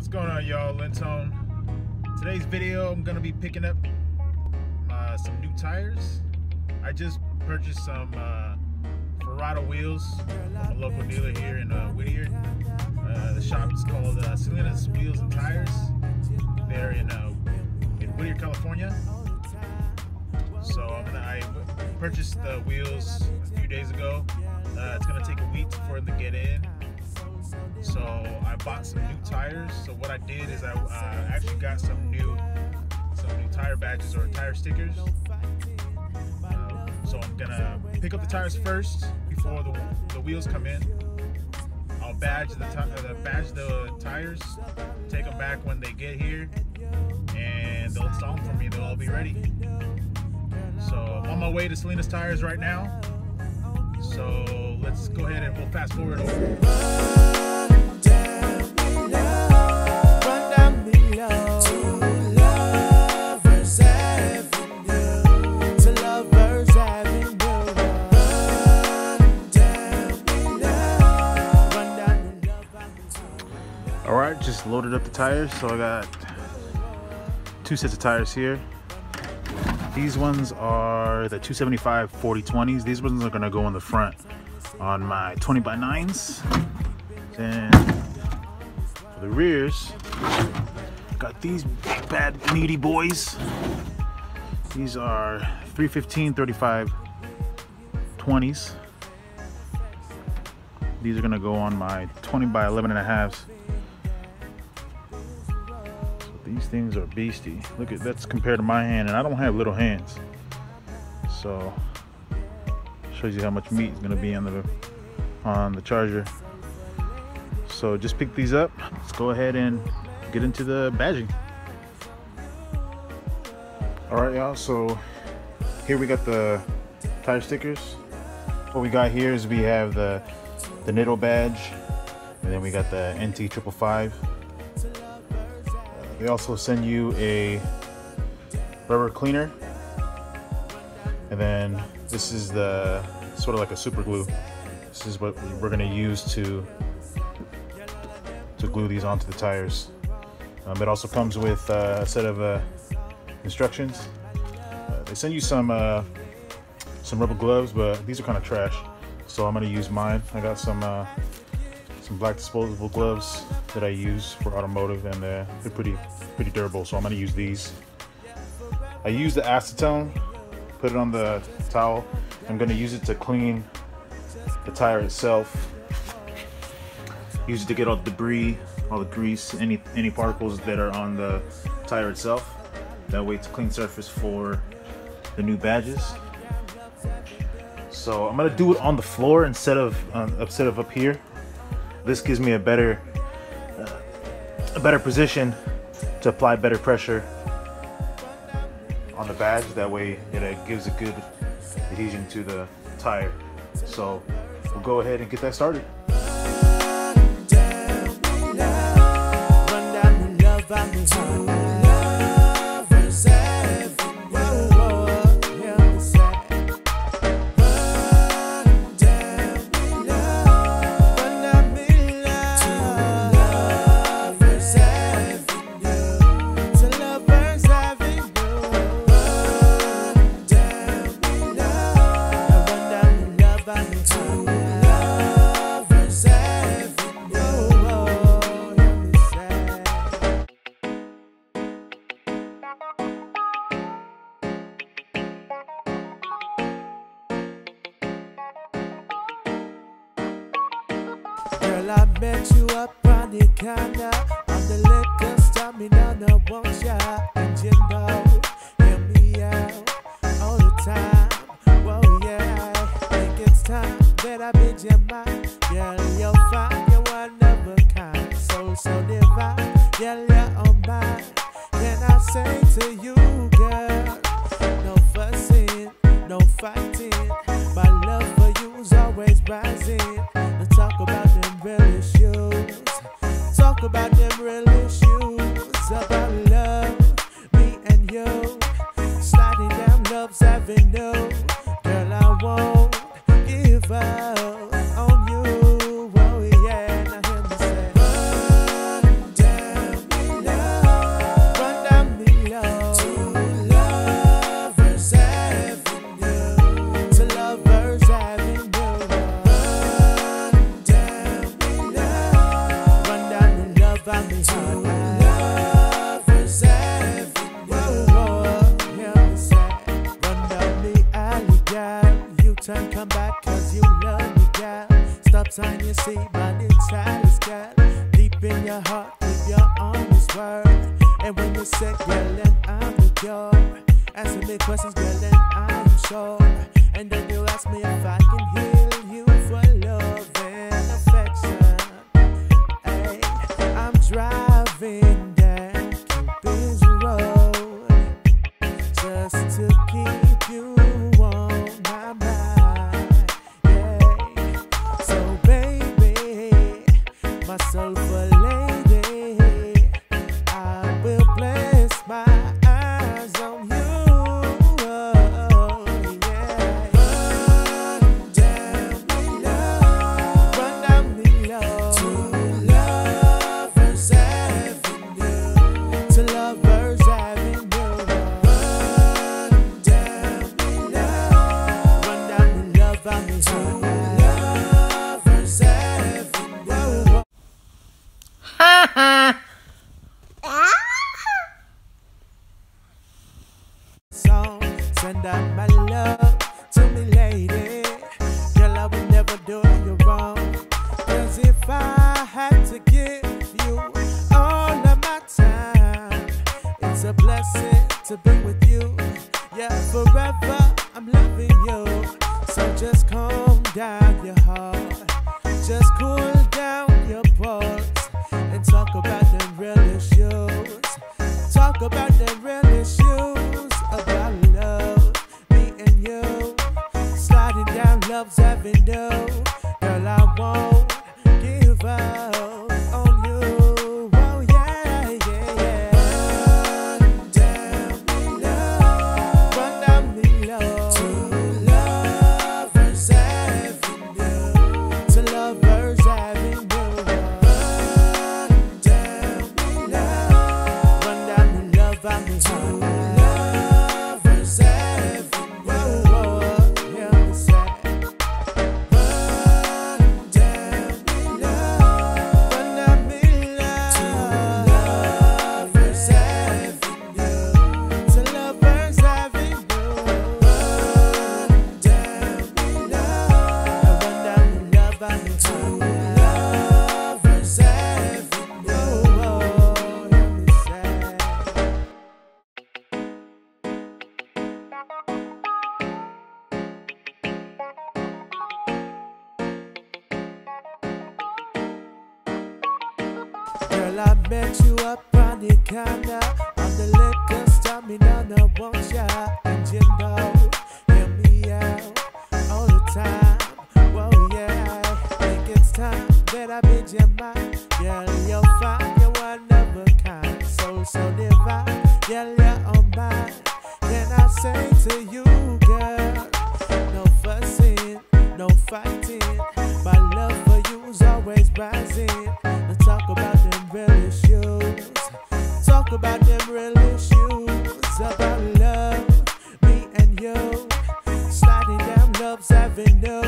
What's going on, y'all? Lintone. Today's video, I'm gonna be picking up some new tires. I just purchased some Feradda wheels from a local dealer here in Whittier. The shop is called Sione's Wheels and Tires. They're in Whittier, California. So I purchased the wheels a few days ago. It's gonna take a week for them to get in. So I bought some new tires. So what I did is I actually got some new tire badges or tire stickers. So I'm gonna pick up the tires first before the wheels come in. I'll badge the tires, take them back when they get here, and they'll install them for me. They'll all be ready. So I'm on my way to Sione's Tires right now. So let's go ahead and we'll fast forward over. Alright, just loaded up the tires, so I got two sets of tires here. These ones are the 275 40/20s. These ones are gonna go in the front on my 20x9s. Then for the rears, got these big bad meaty boys. These are 315 35/20s. These are gonna go on my 20x11.5s. These things are beastie. Look at that's compared to my hand, and I don't have little hands. So shows you how much meat is going to be on the charger. So just pick these up. Let's go ahead and get into the badging. All right, y'all. So here we got the tire stickers. What we got here is we have the Nitto badge, and then we got the NT555. They also send you a rubber cleaner, and then this is the sort of like a super glue. This is what we're going to use to glue these onto the tires. It also comes with a set of instructions. They send you some rubber gloves, but these are kind of trash, so I'm going to use mine. I got some black disposable gloves that I use for automotive, and they're pretty durable, so I'm going to use these. I use the acetone, put it on the towel. I'm going to use it to clean the tire itself. Use it to get all the debris, all the grease, any particles that are on the tire itself. That way it's a clean surface for the new badges. So I'm going to do it on the floor instead of up here. This gives me a better position to apply better pressure on the badge. That way it gives a good adhesion to the tire. So we'll go ahead and get that started. Girl, I met you up on the corner on the liquor store. Me no want ya, and you know, hear me out all the time. Whoa, yeah, I think it's time that I bid your mind. Girl, you're fine, you're one of a kind, so divine. Girl, you're on mine. Can I say to you, girl, no fussing, no fighting. My love for you's always rising. Let's talk about them real issues. Talk about them real issues. About love, me and you. Sliding down Love's Avenue. Girl, I won't give up on you. Oh yeah, now hear me say, run down see by the childish girl. Deep in your heart, keep your honest word. And when you say, girl, then I'm the cure. Answer me questions, girl, then I'm sure. And then you ask me if I can heal you for love and affection. Hey, I'm driving down Cupid's road just to keep you on my mind. Yeah. So baby, my soulful lady, I will place my eyes on you. Send out my love to me, lady. Girl, I would never do you wrong. Cause if I had to give you all of my time, it's a blessing to be with you. Yeah, forever I'm loving you. So just calm down your heart, just cool down your pulse, and talk about them real issues. Talk about them real issues about love, me and you. Sliding down love's avenue. Girl, I won't give up on you. Oh yeah, yeah, yeah. Run down me love, run down me love to Lovers Avenue, to Lovers Avenue. Run down me love, run down me love, I mean to Lovers Avenue. Hear me say, run down me love, run down me love to Lovers Avenue, to Lovers Avenue. Run down me love, run down me love, I mean to Lovers Avenue. Hear me say. Girl, I met you up on the corner of the liquor store. Me no want ya, and you know, hear me out all the time. Whoa, yeah, I think it's time that I bid you mine. Girl, you're fine, you're one of a kind, so divine. Yeah, you're on mine. Can I say to you, girl, no fussing, no fighting. My love for you's always rising. Let's talk about them real issues. Talk about them real issues about love, me and you. Sliding down love's avenue.